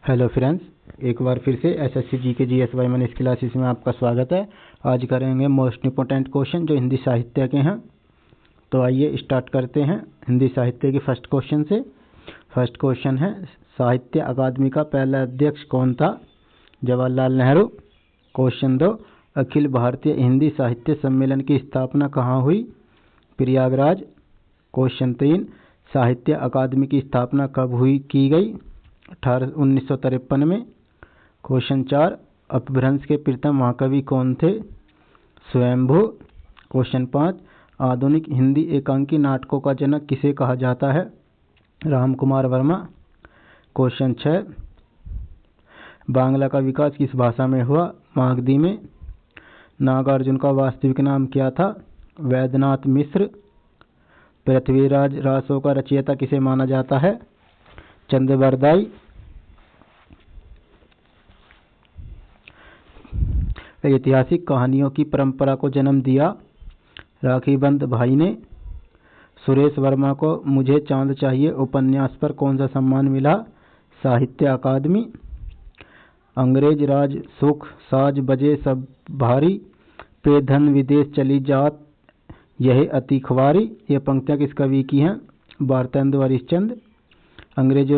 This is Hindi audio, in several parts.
हेलो फ्रेंड्स, एक बार फिर से एसएससी जीके जीएस वाई इस क्लासेस में आपका स्वागत है। आज करेंगे मोस्ट इंपोर्टेंट क्वेश्चन जो हिंदी साहित्य के हैं। तो आइए स्टार्ट करते हैं हिंदी साहित्य के फर्स्ट क्वेश्चन से। फर्स्ट क्वेश्चन है, साहित्य अकादमी का पहला अध्यक्ष कौन था? जवाहरलाल नेहरू। क्वेश्चन 2, अखिल भारतीय हिंदी साहित्य सम्मेलन की स्थापना कहाँ हुई? प्रयागराज। क्वेश्चन 3, साहित्य अकादमी की स्थापना कब की गई? 1953 में। क्वेश्चन 4, अपभ्रंश के प्रथम महाकवि कौन थे? स्वयंभू। क्वेश्चन 5, आधुनिक हिंदी एकांकी नाटकों का जनक किसे कहा जाता है? राम कुमार वर्मा। क्वेश्चन 6, बांग्ला का विकास किस भाषा में हुआ? मागधी में। नागार्जुन का वास्तविक नाम क्या था? वैद्यनाथ मिश्र। पृथ्वीराज रासों का रचयिता किसे माना जाता है? चंद्रबरदाई। ऐतिहासिक कहानियों की परंपरा को जन्म दिया राखीबंध भाई ने। सुरेश वर्मा को मुझे चांद चाहिए उपन्यास पर कौन सा सम्मान मिला? साहित्य अकादमी। अंग्रेज राज सुख साज बजे सब भारी, पे धन विदेश चली जात यह अति ख्वारी। ये पंक्तियां किस कवि की हैं? भारतेंदु हरिश्चंद्र। अंग्रेजी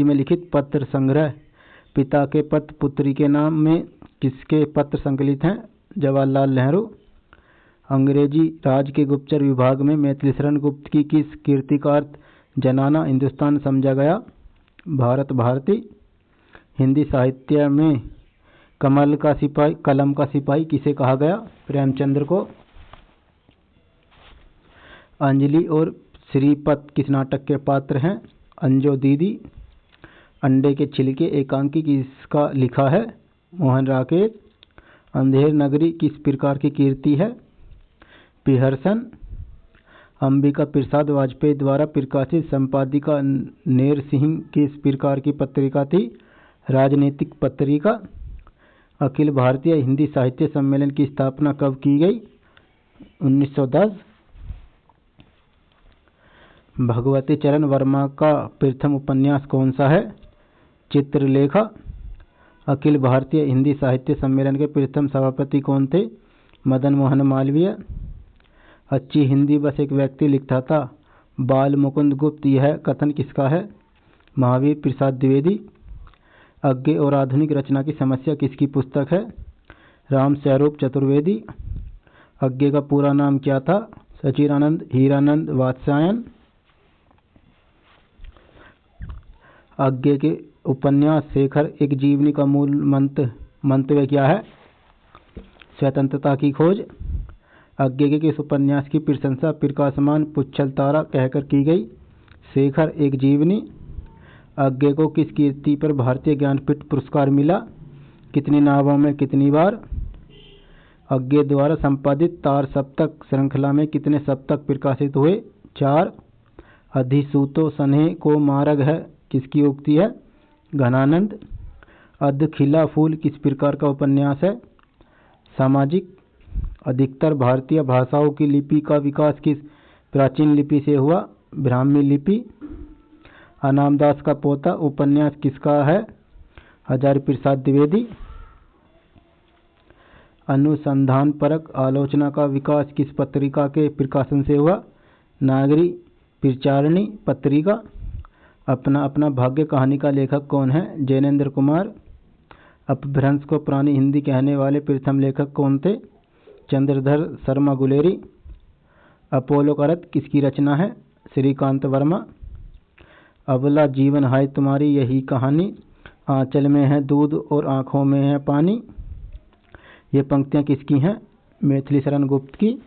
में लिखित पत्र संग्रह पिता के पत्र पुत्री के नाम में किसके पत्र संकलित हैं? जवाहरलाल नेहरू। अंग्रेजी राज के गुप्तचर विभाग में मैथिली शरण गुप्त की किस कीर्ति का अर्थ जनाना हिंदुस्तान समझा गया? भारत भारती। हिंदी साहित्य में कलम का सिपाही किसे कहा गया? प्रेमचंद्र को। अंजलि और श्रीपत किस नाटक के पात्र हैं? अंजो दीदी। अंडे के छिलके एकांकी किसका लिखा है? मोहन राकेश। अंधेर नगरी किस प्रकार की कीर्ति है? पिहर्सन। अंबिका प्रसाद वाजपेयी द्वारा प्रकाशित संपादिका नेर सिंह किस प्रकार की पत्रिका थी? राजनीतिक पत्रिका। अखिल भारतीय हिंदी साहित्य सम्मेलन की स्थापना कब की गई? 1910। भगवती चरण वर्मा का प्रथम उपन्यास कौन सा है? चित्रलेखा। अखिल भारतीय हिंदी साहित्य सम्मेलन के प्रथम सभापति कौन थे? मदन मोहन मालवीय। अच्छी हिंदी बस एक व्यक्ति लिखता था, बाल मुकुंद गुप्त। यह कथन किसका है? महावीर प्रसाद द्विवेदी। अज्ञे और आधुनिक रचना की समस्या किसकी पुस्तक है? राम स्वरूप चतुर्वेदी। अज्ञे का पूरा नाम क्या था? सचिदानंद हीरानंद वात्स्यायन। अज्ञे के उपन्यास शेखर एक जीवनी का मूल मंतव्य क्या है? स्वतंत्रता की खोज। अज्ञे के किस उपन्यास की प्रशंसा प्रकाशमान पुच्छल तारा कहकर की गई? शेखर एक जीवनी। अज्ञे को किस कीर्ति पर भारतीय ज्ञानपीठ पुरस्कार मिला? कितनी नावों में कितनी बार? अज्ञे द्वारा संपादित तार सप्तक श्रृंखला में कितने सप्तक प्रकाशित हुए? 4। अधिसूतो स्नेह को मार्ग है किसकी उक्ति है? घनानंद। अध खिला फूल किस प्रकार का उपन्यास है? सामाजिक। अधिकतर भारतीय भाषाओं की लिपि का विकास किस प्राचीन लिपि से हुआ? ब्राह्मी लिपि। अनामदास का पोता उपन्यास किसका है? हजारी प्रसाद द्विवेदी। अनुसंधानपरक आलोचना का विकास किस पत्रिका के प्रकाशन से हुआ? नागरी प्रचारणी पत्रिका। अपना अपना भाग्य कहानी का लेखक कौन है? जैनेन्द्र कुमार। अपभ्रंश को पुरानी हिंदी कहने वाले प्रथम लेखक कौन थे? चंद्रधर शर्मा गुलेरी। अपोलो का रथ किसकी रचना है? श्रीकांत वर्मा। अबला जीवन हाय तुम्हारी यही कहानी, आंचल में है दूध और आंखों में है पानी। ये पंक्तियां किसकी हैं? मैथिली शरण गुप्त की।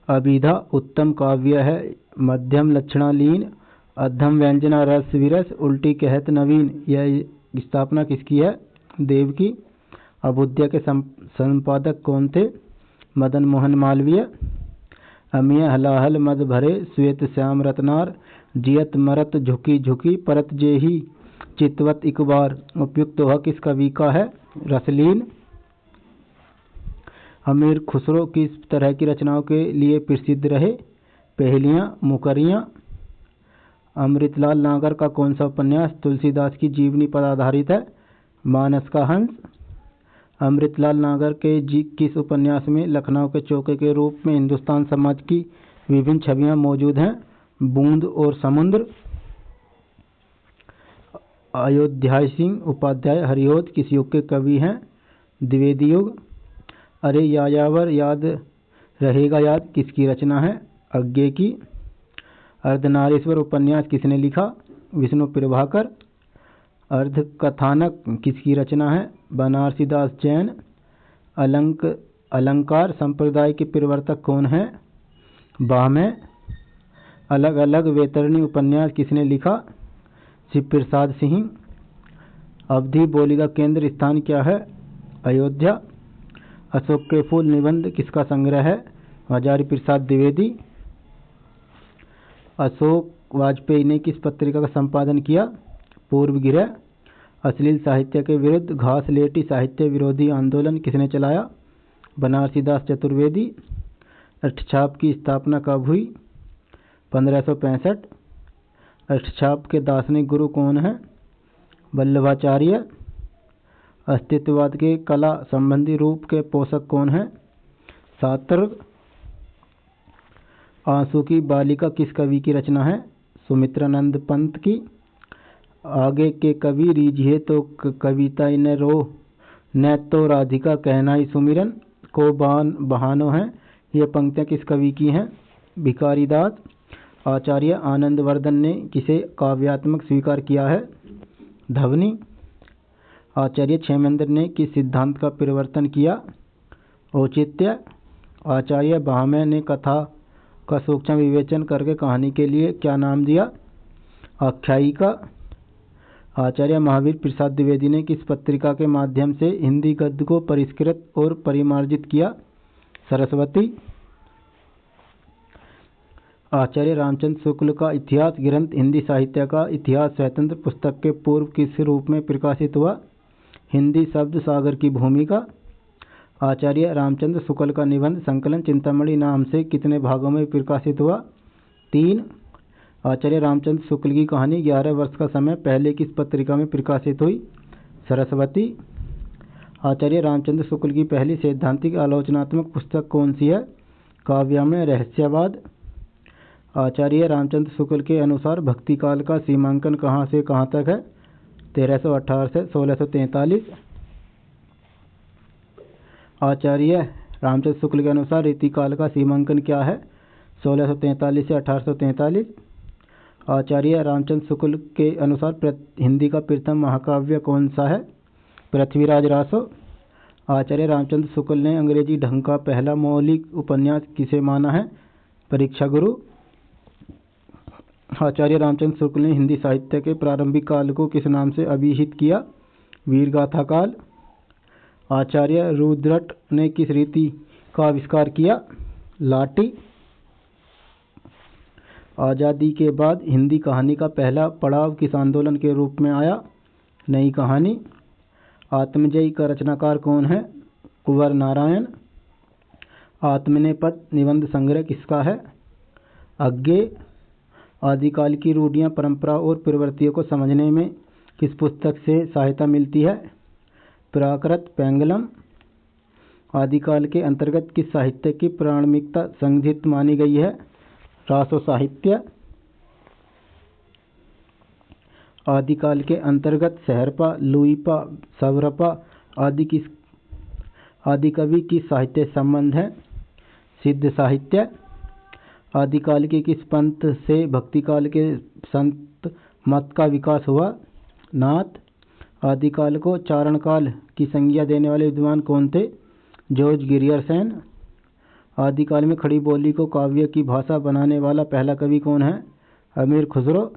अभिधा उत्तम काव्य है, मध्यम लक्षणालीन, अधम व्यंजना रस विरस, उल्टी कहत नवीन। यह स्थापना किसकी है? देव की। अभुद्या के संपादक कौन थे? मदन मोहन मालवीय। अमिया हलाहल मद भरे, श्वेत श्याम रत्नार, जियत मरत झुकी झुकी, परत जेही चितवत एक बार। उपयुक्त वह किस कवि का है? रसलीन। अमीर खुसरो किस तरह की रचनाओं के लिए प्रसिद्ध रहे? पहेलियाँ, मुकरियाँ। अमृतलाल नागर का कौन सा उपन्यास तुलसीदास की जीवनी पर आधारित है? मानस का हंस। अमृतलाल नागर के किस उपन्यास में लखनऊ के चौके के रूप में हिंदुस्तान समाज की विभिन्न छवियां मौजूद हैं? बूंद और समुद्र। अयोध्या सिंह उपाध्याय हरिऔध किस युग के कवि हैं? द्विवेदी युग। अरे यायावर याद रहेगा याद किसकी रचना है? अज्ञे की। अर्धनारीश्वर उपन्यास किसने लिखा? विष्णु प्रभाकर। अर्धकथानक किसकी रचना है? बनारसी दास जैन। अलंकार संप्रदाय के प्रवर्तक कौन है? भामह। अलग अलग वैतरणी उपन्यास किसने लिखा? शिव प्रसाद सिंह। अवधि बोली का केंद्र स्थान क्या है? अयोध्या। अशोक के फूल निबंध किसका संग्रह है? हजारी प्रसाद द्विवेदी। अशोक वाजपेयी ने किस पत्रिका का संपादन किया? पूर्व गिरह। अश्लील साहित्य के विरुद्ध घासलेटी साहित्य विरोधी आंदोलन किसने चलाया? बनारसी दास चतुर्वेदी। अष्टछाप की स्थापना कब हुई? 1565। अष्टछाप के दार्शनिक गुरु कौन है? वल्लभाचार्य। अस्तित्ववाद के कला संबंधी रूप के पोषक कौन है? सात्र। आंसू की बालिका किस कवि की रचना है? सुमित्रानंद पंत की। आगे के कवि रीझिए तो कविता न रो न तो राधिका कहनाई सुमिरन को बहानो है। ये पंक्तियां किस कवि की हैं? भिखारी दास। आचार्य आनंदवर्धन ने किसे काव्यात्मक स्वीकार किया है? धवनी। आचार्य क्षेमेंद्र ने किस सिद्धांत का प्रवर्तन किया? औचित्य। आचार्य भामह ने कथा का सूक्ष्म विवेचन करके कहानी के लिए क्या नाम दिया? आख्यायिका। आचार्य महावीर प्रसाद द्विवेदी ने किस पत्रिका के माध्यम से हिंदी गद्य को परिष्कृत और परिमार्जित किया? सरस्वती। आचार्य रामचंद्र शुक्ल का इतिहास ग्रंथ हिंदी साहित्य का इतिहास स्वतंत्र पुस्तक के पूर्व किस रूप में प्रकाशित हुआ? हिंदी शब्द सागर की भूमिका। आचार्य रामचंद्र शुक्ल का निबंध संकलन चिंतामणि नाम से कितने भागों में प्रकाशित हुआ? 3। आचार्य रामचंद्र शुक्ल की कहानी 11 वर्ष का समय पहले किस पत्रिका में प्रकाशित हुई? सरस्वती। आचार्य रामचंद्र शुक्ल की पहली सैद्धांतिक आलोचनात्मक पुस्तक कौन सी है? काव्यमय रहस्यवाद। आचार्य रामचंद्र शुक्ल के अनुसार भक्ति काल का सीमांकन कहाँ से कहाँ तक है? 1318 से 1643। आचार्य रामचंद्र शुक्ल के अनुसार रीतिकाल का सीमांकन क्या है? 1643 से 1843। आचार्य रामचंद्र शुक्ल के अनुसार हिंदी का प्रथम महाकाव्य कौन सा है? पृथ्वीराज रासो। आचार्य रामचंद्र शुक्ल ने अंग्रेजी ढंग का पहला मौलिक उपन्यास किसे माना है? परीक्षा गुरु। आचार्य रामचंद्र शुक्ल ने हिंदी साहित्य के प्रारंभिक काल को किस नाम से अभिहित किया? वीरगाथा काल। आचार्य रुद्रट ने किस रीति का आविष्कार किया? लाठी। आज़ादी के बाद हिंदी कहानी का पहला पड़ाव किस आंदोलन के रूप में आया? नई कहानी। आत्मजयी का रचनाकार कौन है? कुंवर नारायण। आत्मनेपद निबंध संग्रह किसका है? अज्ञे। आदिकाल की रूढ़ियाँ परंपरा और प्रवृत्तियों को समझने में किस पुस्तक से सहायता मिलती है? प्राकृत पेंगलम। आदिकाल के अंतर्गत किस साहित्य की प्रामाणिकता संदिग्ध मानी गई है? रासो साहित्य। आदिकाल के अंतर्गत सहरपा, लुईपा, सवरपा आदि कवि की साहित्य संबंध है? सिद्ध साहित्य। आदिकाल के किस पंथ से भक्तिकाल के संत मत का विकास हुआ? नाथ। आदिकाल को चारण काल की संज्ञा देने वाले विद्वान कौन थे? जॉर्ज गिरियरसन। आदिकाल में खड़ी बोली को काव्य की भाषा बनाने वाला पहला कवि कौन है? अमीर खुसरो।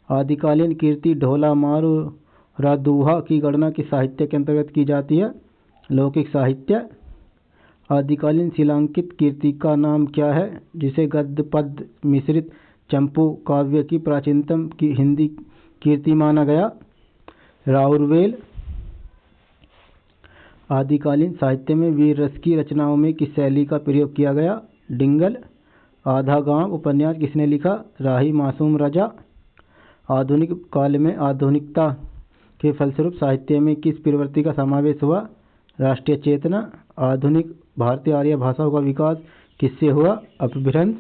आदिकालीन कीर्ति ढोला मारू रादूहा की गणना किस साहित्य के अंतर्गत की जाती है? लौकिक साहित्य। आदिकालीन शिलांकित कीर्ति का नाम क्या है जिसे गद्य पद मिश्रित चंपू काव्य की प्राचीनतम की हिंदी कीर्ति माना गया? राउरवेल। आदिकालीन साहित्य में वीर रस की रचनाओं में किस शैली का प्रयोग किया गया? डिंगल। आधा गांव उपन्यास किसने लिखा? राही मासूम रजा। आधुनिक काल में आधुनिकता के फलस्वरूप साहित्य में किस प्रवृत्ति का समावेश हुआ? राष्ट्रीय चेतना। आधुनिक भारतीय आर्य भाषाओं का विकास किससे हुआ? अपभ्रंश।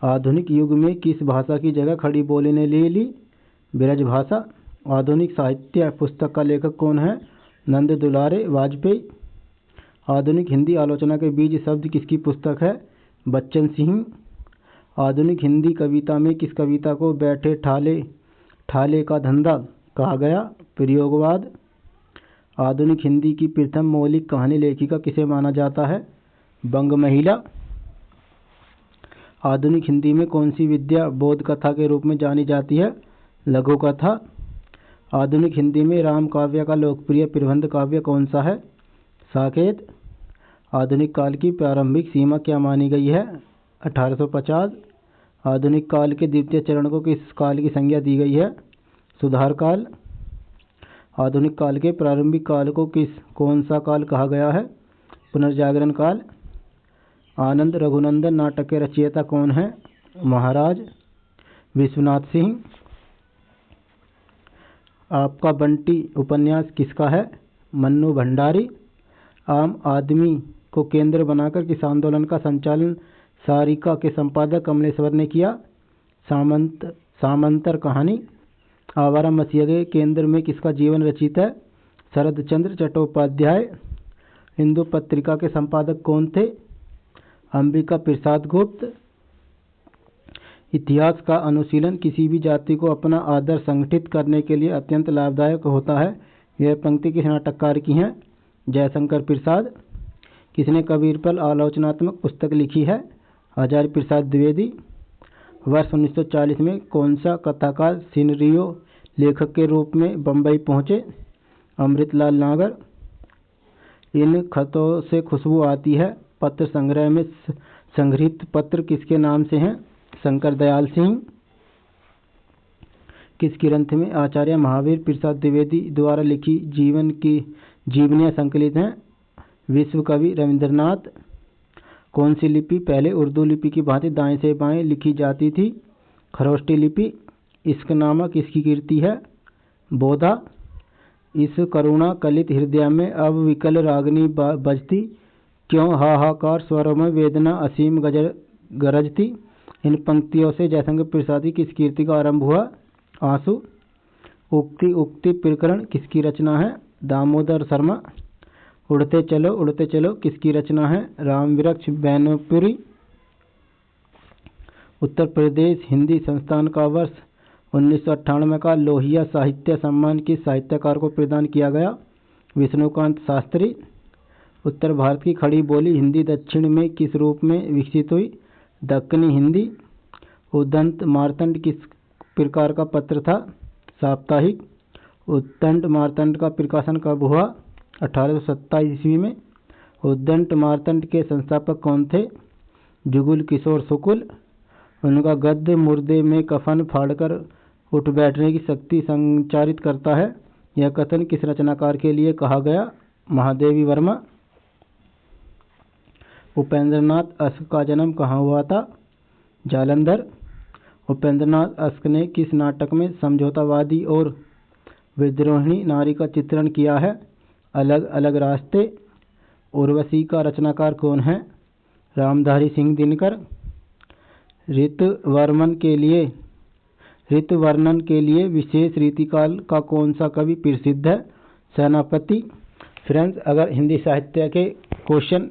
आधुनिक युग में किस भाषा की जगह खड़ी बोली ने ले ली? ब्रज भाषा। आधुनिक साहित्य पुस्तक का लेखक कौन है? नंद दुलारे वाजपेयी। आधुनिक हिंदी आलोचना के बीज शब्द किसकी पुस्तक है? बच्चन सिंह। आधुनिक हिंदी कविता में किस कविता को बैठे ठाले का धंधा कहा गया? प्रयोगवाद। आधुनिक हिंदी की प्रथम मौलिक कहानी लेखिका किसे माना जाता है? बंग महिला। आधुनिक हिंदी में कौन सी विद्या बोध कथा के रूप में जानी जाती है? लघु कथा। आधुनिक हिंदी में राम काव्य का लोकप्रिय प्रबंध काव्य कौन सा है? साकेत। आधुनिक काल की प्रारंभिक सीमा क्या मानी गई है? 1850। आधुनिक काल के द्वितीय चरण को किस काल की संज्ञा दी गई है? सुधार काल। आधुनिक काल के प्रारंभिक काल को कौन सा काल कहा गया है? पुनर्जागरण काल। आनंद रघुनंदन नाटक के रचयिता कौन है? महाराज विश्वनाथ सिंह। आपका बंटी उपन्यास किसका है? मन्नू भंडारी। आम आदमी को केंद्र बनाकर किस आंदोलन का संचालन सारिका के संपादक कमलेश्वर ने किया? सामंतर कहानी। आवारा मसीहा के केंद्र में किसका जीवन रचित है? शरद चंद्र चट्टोपाध्याय। हिंदू पत्रिका के संपादक कौन थे? अंबिका प्रसाद गुप्त। इतिहास का अनुशीलन किसी भी जाति को अपना आदर्श संगठित करने के लिए अत्यंत लाभदायक होता है। यह पंक्ति किस नाटककार की है? जयशंकर प्रसाद। किसने कबीर पर आलोचनात्मक पुस्तक लिखी है? आचार्य प्रसाद द्विवेदी। वर्ष 1940 में कौन सा कथाकार सिनेरियो लेखक के रूप में बम्बई पहुंचे? अमृतलाल नागर। इन खतों से खुशबू आती है पत्र संग्रह में संग्रहित पत्र किसके नाम से हैं? शंकर दयाल सिंह। किस ग्रंथ में आचार्य महावीर प्रसाद द्विवेदी द्वारा लिखी जीवन की जीवनियाँ संकलित हैं? विश्व कवि रविंद्रनाथ। कौन सी लिपि पहले उर्दू लिपि की भांति दाएं से बाएं लिखी जाती थी? खरोष्टी लिपि। इश्कनामा किसकी कीर्ति है? बोधा। इस करुणा कलित हृदय में अब विकल रागनी बजती, क्यों हाहाकार स्वरों में वेदना असीम गरजती। इन पंक्तियों से जयशंकर प्रसाद की किस कीर्ति का आरंभ हुआ? आंसू। उक्ति प्रकरण किसकी रचना है? दामोदर शर्मा। उड़ते चलो किसकी रचना है? राम वृक्ष बैनपुरी। उत्तर प्रदेश हिंदी संस्थान का वर्ष 1998 का लोहिया साहित्य सम्मान किस साहित्यकार को प्रदान किया गया? विष्णुकांत शास्त्री। उत्तर भारत की खड़ी बोली हिंदी दक्षिण में किस रूप में विकसित हुई? दक्कनी हिंदी। उद्दंत मार्तंड किस प्रकार का पत्र था? साप्ताहिक। उद्दंत मार्तंड का प्रकाशन कब हुआ? 1827 ईस्वी में। उद्दंत मार्तंड के संस्थापक कौन थे? जुगुल किशोर शुक्ल। उनका गद्य मुर्दे में कफन फाड़कर उठ बैठने की शक्ति संचारित करता है। यह कथन किस रचनाकार के लिए कहा गया? महादेवी वर्मा। उपेंद्रनाथ अश्क का जन्म कहाँ हुआ था? जालंधर। उपेंद्रनाथ अश्क ने किस नाटक में समझौतावादी और विद्रोहिणी नारी का चित्रण किया है? अलग अलग रास्ते। उर्वशी का रचनाकार कौन है? रामधारी सिंह दिनकर। ऋतुवर्णन के लिए विशेष रीतिकाल का कौन सा कवि प्रसिद्ध है? सेनापति। फ्रेंड्स, अगर हिंदी साहित्य के क्वेश्चन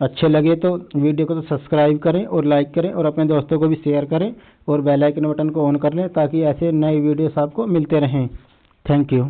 अच्छे लगे तो वीडियो को तो सब्सक्राइब करें और लाइक करें और अपने दोस्तों को भी शेयर करें और बेल आइकन बटन को ऑन कर लें ताकि ऐसे नए वीडियोस आपको मिलते रहें। Thank you.